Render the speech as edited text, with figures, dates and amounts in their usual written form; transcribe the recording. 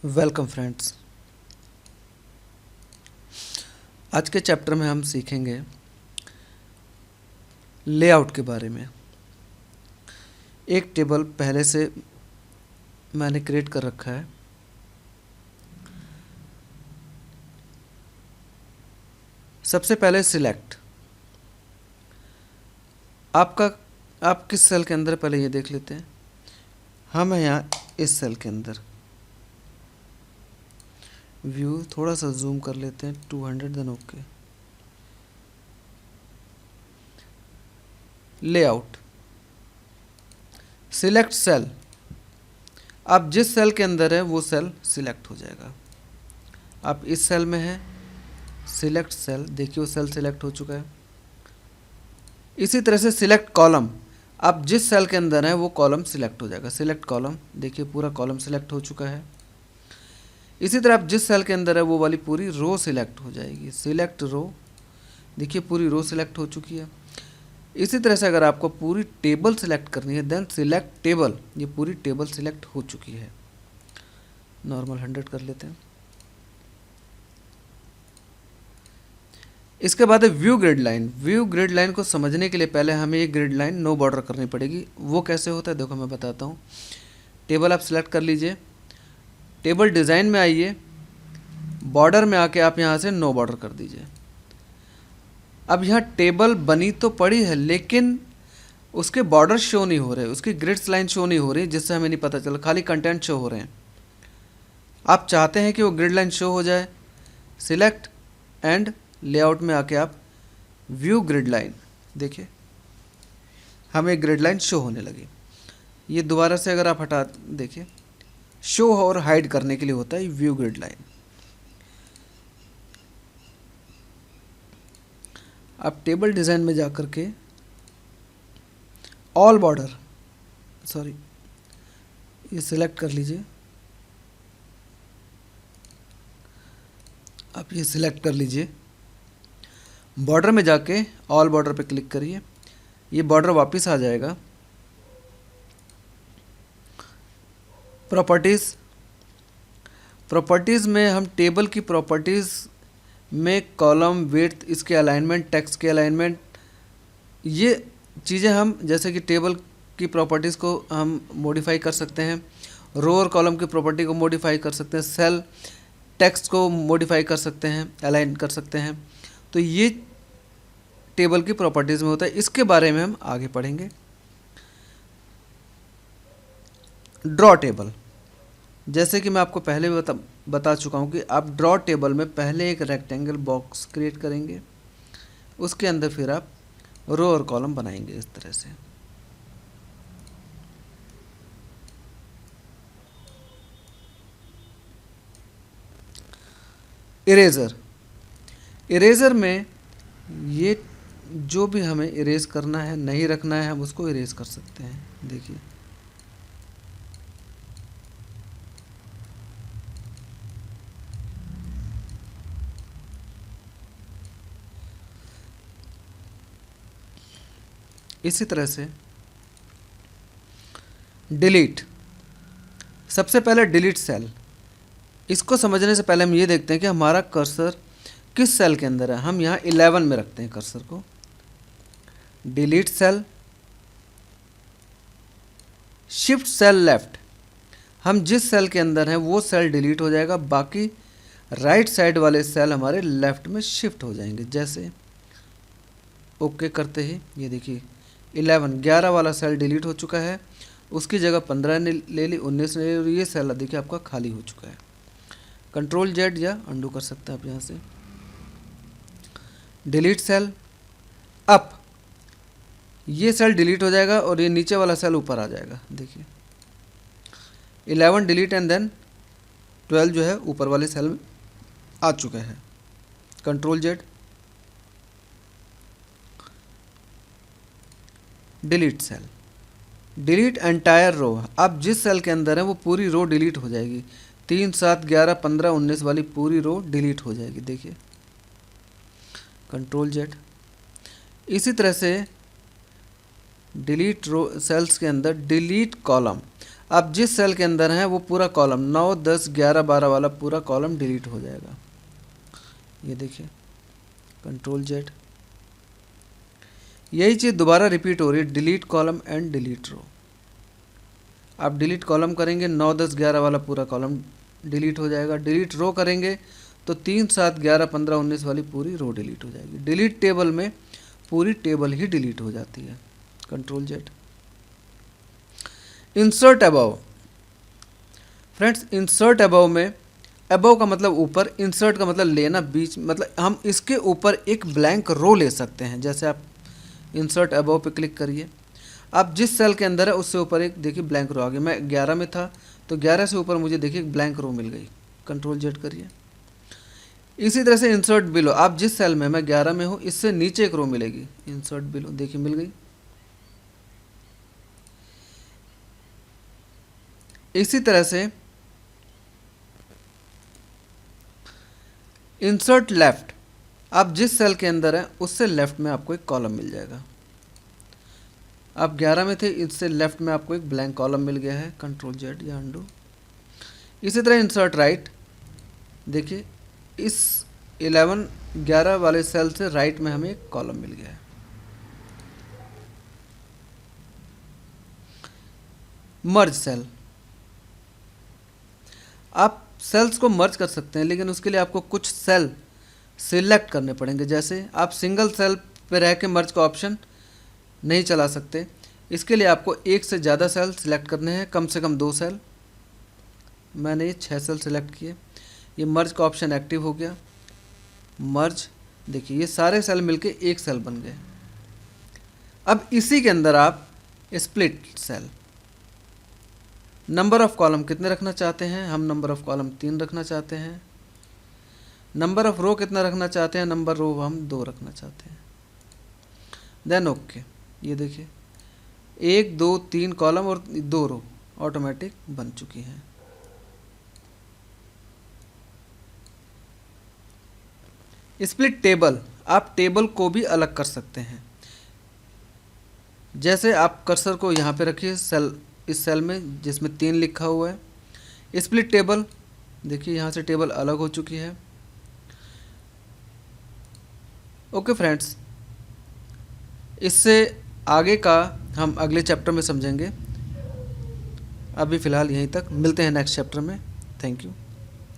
Welcome friends. आज के chapter में हम सीखेंगे लेआउट के बारे में। एक टेबल पहले से मैंने क्रिएट कर रखा है। सबसे पहले सिलेक्ट, आप किस सेल के अंदर, पहले ये देख लेते हैं। हम हैं यहाँ इस सेल के अंदर। व्यू थोड़ा सा जूम कर लेते हैं 200, then okay. Layout, select cell, आप जिस सेल के अंदर है वो सेल सिलेक्ट हो जाएगा। आप इस सेल में हैं, सिलेक्ट सेल, देखिए वो सेल सिलेक्ट हो चुका है। इसी तरह से सिलेक्ट कॉलम, आप जिस सेल के अंदर हैं वो कॉलम सिलेक्ट हो जाएगा। सिलेक्ट कॉलम, देखिए पूरा कॉलम सिलेक्ट हो चुका है। इसी तरह आप जिस सेल के अंदर है वो वाली पूरी रो सिलेक्ट हो जाएगी। सिलेक्ट रो, देखिए पूरी रो सिलेक्ट हो चुकी है। इसी तरह से अगर आपको पूरी टेबल सिलेक्ट करनी है देन सिलेक्ट टेबल, ये पूरी टेबल सिलेक्ट हो चुकी है। नॉर्मल 100 कर लेते हैं। इसके बाद है view grid line. View grid line को समझने के लिए पहले हमें ये ग्रिड लाइन नो बॉर्डर करनी पड़ेगी। वो कैसे होता है देखो मैं बताता हूँ। टेबल आप सिलेक्ट कर लीजिए, टेबल डिज़ाइन में आइए, बॉर्डर में आके आप यहाँ से नो बॉर्डर कर दीजिए। अब यहाँ टेबल बनी तो पड़ी है लेकिन उसके बॉर्डर शो नहीं हो रहे, उसकी ग्रिड्स लाइन शो नहीं हो रही, जिससे हमें नहीं पता चला, खाली कंटेंट शो हो रहे हैं। आप चाहते हैं कि वो ग्रिड लाइन शो हो जाए, सिलेक्ट एंड लेआउट में आके आप व्यू ग्रिड लाइन, देखिए हमें ग्रिड लाइन शो होने लगी। ये दोबारा से अगर आप हटा, देखिए शो और हाइड करने के लिए होता है व्यू ग्रिड लाइन। आप टेबल डिज़ाइन में जा कर के ऑल बॉर्डर, सॉरी ये सिलेक्ट कर लीजिए। आप ये सिलेक्ट कर लीजिए, बॉर्डर में जाके ऑल बॉर्डर पे क्लिक करिए, ये बॉर्डर वापस आ जाएगा। प्रॉपर्टीज़ में हम टेबल की प्रॉपर्टीज़ में कॉलम विड्थ, इसके अलाइनमेंट, टेक्स्ट के अलाइनमेंट, ये चीज़ें हम जैसे कि टेबल की प्रॉपर्टीज़ को हम मॉडिफाई कर सकते हैं, रो और कॉलम की प्रॉपर्टी को मॉडिफाई कर सकते हैं, सेल टेक्स्ट को मॉडिफाई कर सकते हैं, अलाइन कर सकते हैं। तो ये टेबल की प्रॉपर्टीज़ में होता है, इसके बारे में हम आगे पढ़ेंगे। ड्रॉ टेबल, जैसे कि मैं आपको पहले भी बता चुका हूँ कि आप ड्रॉ टेबल में पहले एक रेक्टेंगल बॉक्स क्रिएट करेंगे, उसके अंदर फिर आप रो और कॉलम बनाएंगे इस तरह से। इरेज़र में ये जो भी हमें इरेज करना है, नहीं रखना है, हम उसको इरेज कर सकते हैं। देखिए इसी तरह से डिलीट, सबसे पहले डिलीट सेल। इसको समझने से पहले हम ये देखते हैं कि हमारा कर्सर किस सेल के अंदर है। हम यहाँ 11 में रखते हैं कर्सर को। Delete cell, shift cell left, हम जिस सेल के अंदर हैं वो सेल डिलीट हो जाएगा, बाकी राइट साइड वाले सेल हमारे लेफ्ट में शिफ्ट हो जाएंगे। जैसे ओके करते ही ये देखिए 11 वाला सेल डिलीट हो चुका है, उसकी जगह 15 ने ले ली, 19 ने ले ली, और ये सेल देखिए आपका खाली हो चुका है। कंट्रोल जेड या अंडू कर सकते हैं आप यहाँ से। डिलीट सेल अप, ये सेल डिलीट हो जाएगा और ये नीचे वाला सेल ऊपर आ जाएगा। देखिए 11 डिलीट एंड देन 12 जो है ऊपर वाले सेल में आ चुका है। Control Z. Delete cell, delete entire row, अब जिस सेल के अंदर है वो पूरी रो डिलीट हो जाएगी। 3, 7, 11, 15, 19 वाली पूरी रो डिलीट हो जाएगी। देखिए कंट्रोल जेड। इसी तरह से डिलीट रो सेल्स के अंदर डिलीट कॉलम, अब जिस सेल के अंदर है वो पूरा कॉलम 9, 10, 11, 12 वाला पूरा कॉलम डिलीट हो जाएगा। ये देखिए कंट्रोल जेड, यही चीज़ दोबारा रिपीट हो रही है, डिलीट कॉलम एंड डिलीट रो। आप डिलीट कॉलम करेंगे 9, 10, 11 वाला पूरा कॉलम डिलीट हो जाएगा। डिलीट रो करेंगे तो 3, 7, 11, 15, 19 वाली पूरी रो डिलीट हो जाएगी। डिलीट टेबल में पूरी टेबल ही डिलीट हो जाती है। Control Z. Insert above, friends insert above में अबव का मतलब ऊपर, इंसर्ट का मतलब लेना बीच, मतलब हम इसके ऊपर एक ब्लैंक रो ले सकते हैं। जैसे आप इंसर्ट अबव पे क्लिक करिए, आप जिस सेल के अंदर है उससे ऊपर एक देखिए ब्लैंक रो आ गई। मैं 11 में था तो 11 से ऊपर मुझे देखिए ब्लैंक रो मिल गई। कंट्रोल जेड करिए। इसी तरह से इंसर्ट बिलो, आप जिस सेल में, मैं 11 में हूँ, इससे नीचे एक रो मिलेगी, इंसर्ट बिलो, देखिए मिल गई। इसी तरह से इंसर्ट लेफ्ट, आप जिस सेल के अंदर हैं उससे लेफ्ट में आपको एक कॉलम मिल जाएगा। आप 11 में थे, इससे लेफ्ट में आपको एक ब्लैंक कॉलम मिल गया है। कंट्रोल जेड या अंडू। इसी तरह इंसर्ट राइट, देखिए इस 11, 11 वाले सेल से राइट में हमें एक कॉलम मिल गया है। मर्ज सेल, आप सेल्स को मर्ज कर सकते हैं, लेकिन उसके लिए आपको कुछ सेल सिलेक्ट करने पड़ेंगे। जैसे आप सिंगल सेल पे रह के मर्ज का ऑप्शन नहीं चला सकते, इसके लिए आपको एक से ज़्यादा सेल सिलेक्ट करने हैं, कम से कम 2 सेल। मैंने ये 6 सेल सिलेक्ट किए, ये मर्ज का ऑप्शन एक्टिव हो गया। मर्ज, देखिए ये सारे सेल मिलके एक सेल बन गए। अब इसी के अंदर आप split cell, number of column कितने रखना चाहते हैं? हम नंबर ऑफ कॉलम 3 रखना चाहते हैं। नंबर ऑफ रो कितना रखना चाहते हैं? नंबर रो हम 2 रखना चाहते हैं। देन ओके, ये देखिए 1, 2, 3 कॉलम और 2 रो ऑटोमेटिक बन चुकी हैं। स्प्लिट टेबल, आप टेबल को भी अलग कर सकते हैं। जैसे आप कर्सर को यहाँ पे रखिए सेल, इस सेल में जिसमें 3 लिखा हुआ है, स्प्लिट टेबल, देखिए यहाँ से टेबल अलग हो चुकी है। ओके फ्रेंड्स, इससे आगे का हम अगले चैप्टर में समझेंगे। अभी फ़िलहाल यहीं तक, मिलते हैं नेक्स्ट चैप्टर में। Thank you.